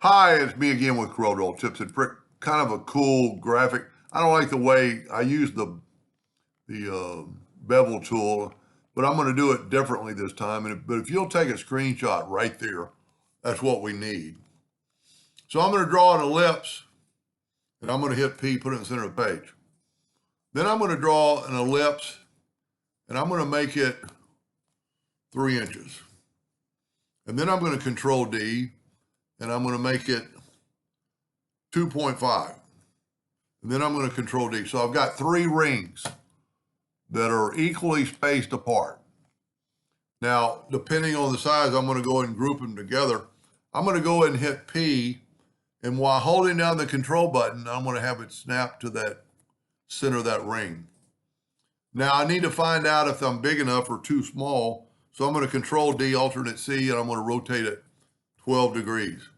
Hi, it's me again with Corel Tips and Trick. Kind of a cool graphic. I don't like the way I use the bevel tool, but I'm going to do it differently this time. But if you'll take a screenshot right there, that's what we need. So I'm going to draw an ellipse, and I'm going to hit P, put it in the center of the page. Then I'm going to draw an ellipse, and I'm going to make it 3 inches. And then I'm going to Control D, and I'm going to make it 2.5. And then I'm going to Control D. So I've got 3 rings that are equally spaced apart. Now, depending on the size, I'm going to go ahead and group them together. I'm going to go ahead and hit P, and while holding down the control button, I'm going to have it snap to that center of that ring. Now, I need to find out if I'm big enough or too small, so I'm going to Control D, alternate C, and I'm going to rotate it 12 degrees.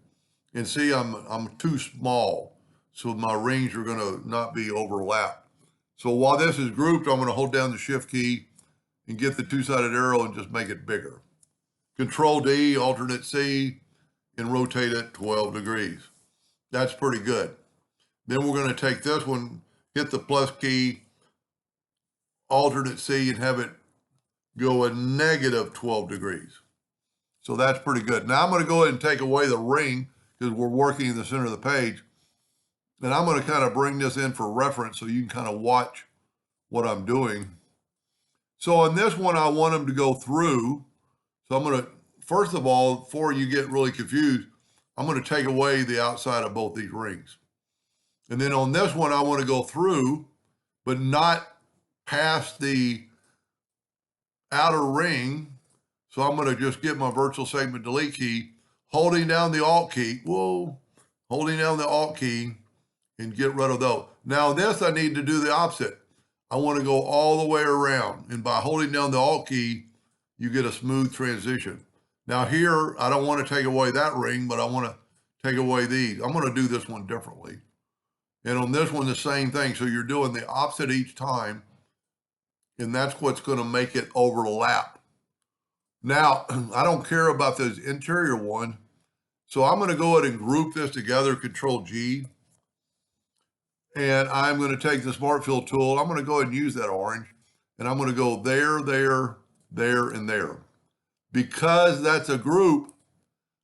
And see, I'm too small, so my rings are going to not be overlapped. So while this is grouped, I'm going to hold down the Shift key and get the two-sided arrow and just make it bigger. Control D, alternate C, and rotate it 12 degrees. That's pretty good. Then we're going to take this one, hit the plus key, alternate C, and have it go a negative 12 degrees. So that's pretty good. Now I'm going to go ahead and take away the ring because we're working in the center of the page. And I'm going to kind of bring this in for reference so you can kind of watch what I'm doing. So on this one, I want them to go through. So I'm going to, first of all, before you get really confused, I'm going to take away the outside of both these rings. And then on this one, I want to go through, but not past the outer ring. So I'm going to just get my virtual segment delete key, holding down the Alt key. Holding down the Alt key and get rid of those. Now this, I need to do the opposite. I want to go all the way around. And by holding down the Alt key, you get a smooth transition. Now here, I don't want to take away that ring, but I want to take away these. I'm going to do this one differently. And on this one, the same thing. So you're doing the opposite each time. And that's what's going to make it overlap. Now, I don't care about this interior one. So I'm going to go ahead and group this together, Control G. And I'm going to take the Smart Fill tool. I'm going to go ahead and use that orange. And I'm going to go there, there, there, and there. Because that's a group,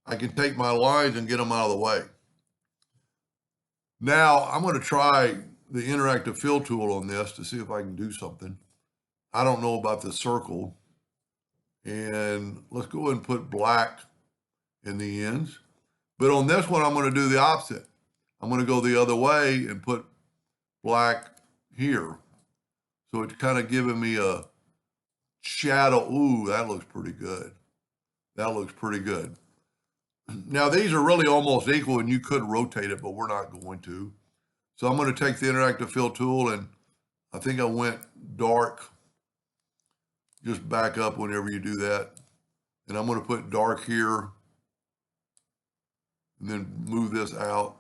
I can take my lines and get them out of the way. Now, I'm going to try the interactive fill tool on this to see if I can do something. I don't know about the circle. And let's go ahead and put black in the ends. But on this one, I'm going to do the opposite. I'm going to go the other way and put black here. So it's kind of giving me a shadow. Ooh, that looks pretty good. That looks pretty good. Now these are really almost equal and you could rotate it, but we're not going to. So I'm going to take the interactive fill tool and I think I went dark. Just back up whenever you do that. And I'm going to put dark here and then move this out.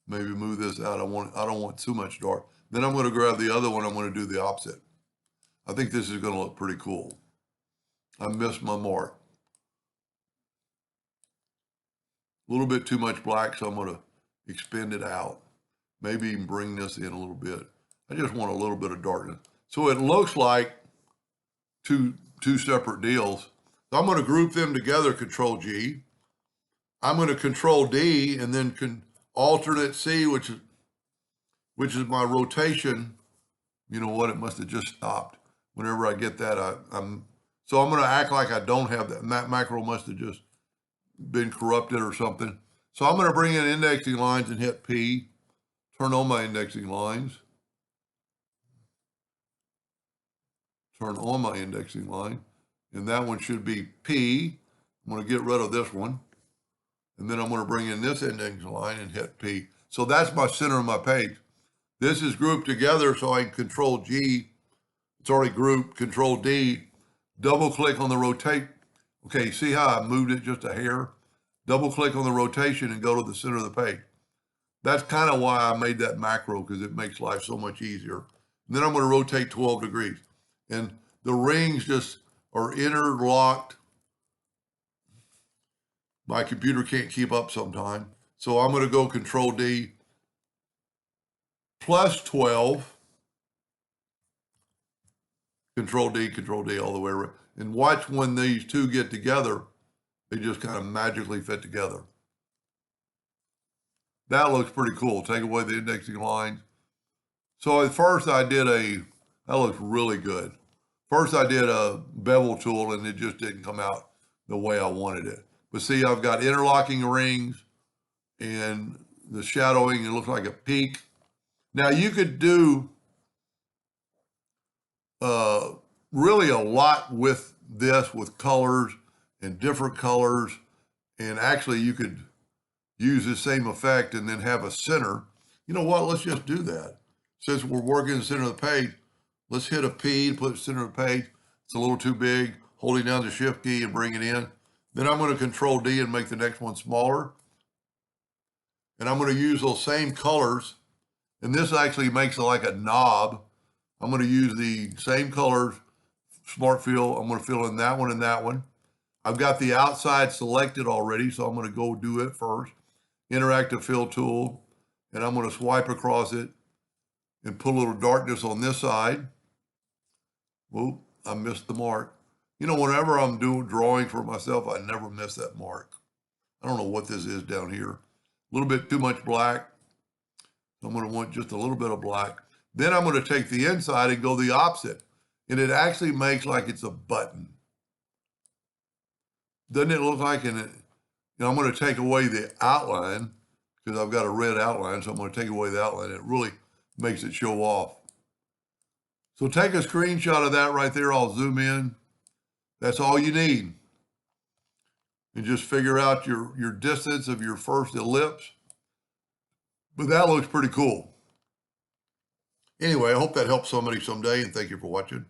Maybe move this out. I don't want too much dark. Then I'm going to grab the other one. I'm going to do the opposite. I think this is going to look pretty cool. I missed my mark. A little bit too much black, so I'm going to expand it out. Maybe even bring this in a little bit. I just want a little bit of darkness. So it looks like two separate deals. So I'm going to group them together, Control G. I'm going to Control D and then alternate C, which is my rotation. You know what? It must have just stopped. Whenever I get that, so I'm going to act like I don't have that. And that macro must have just been corrupted or something. So I'm going to bring in indexing lines and hit P. Turn on my indexing lines. Turn on my indexing line. And that one should be P. I'm going to get rid of this one. And then I'm going to bring in this indexing line and hit P. So that's my center of my page. This is grouped together so I can Control G. It's already grouped. Control D. Double click on the rotate. Okay, see how I moved it just a hair? Double click on the rotation and go to the center of the page. That's kind of why I made that macro, because it makes life so much easier. And then I'm going to rotate 12 degrees. And the rings just are interlocked. My computer can't keep up sometimes. So I'm going to go Control D plus 12. Control D all the way around. And watch when these two get together, they just kind of magically fit together. That looks pretty cool. Take away the indexing lines. So at first that looks really good. First I did a bevel tool and it just didn't come out the way I wanted it. But see, I've got interlocking rings and the shadowing, it looks like a peak. Now you could do really a lot with this, with colors and different colors. And actually you could use the same effect and then have a center. You know what, let's just do that. Since we're working in the center of the page, let's hit a P to put it in the center of the page. It's a little too big, holding down the shift key and bring it in. Then I'm going to Control D and make the next one smaller. And I'm going to use those same colors. And this actually makes it like a knob. I'm going to use the same colors, Smart Fill. I'm going to fill in that one and that one. I've got the outside selected already, so I'm going to go do it first. Interactive Fill tool. And I'm going to swipe across it and put a little darkness on this side. Whoop, I missed the mark. You know, whenever I'm doing drawing for myself, I never miss that mark. I don't know what this is down here. A little bit too much black. I'm going to want just a little bit of black. Then I'm going to take the inside and go the opposite. And it actually makes like it's a button. Doesn't it look like it? You know, I'm going to take away the outline because I've got a red outline. So I'm going to take away the outline. It really makes it show off. So take a screenshot of that right there. I'll zoom in. That's all you need. And just figure out your distance of your first ellipse. But that looks pretty cool. Anyway, I hope that helps somebody someday, and thank you for watching.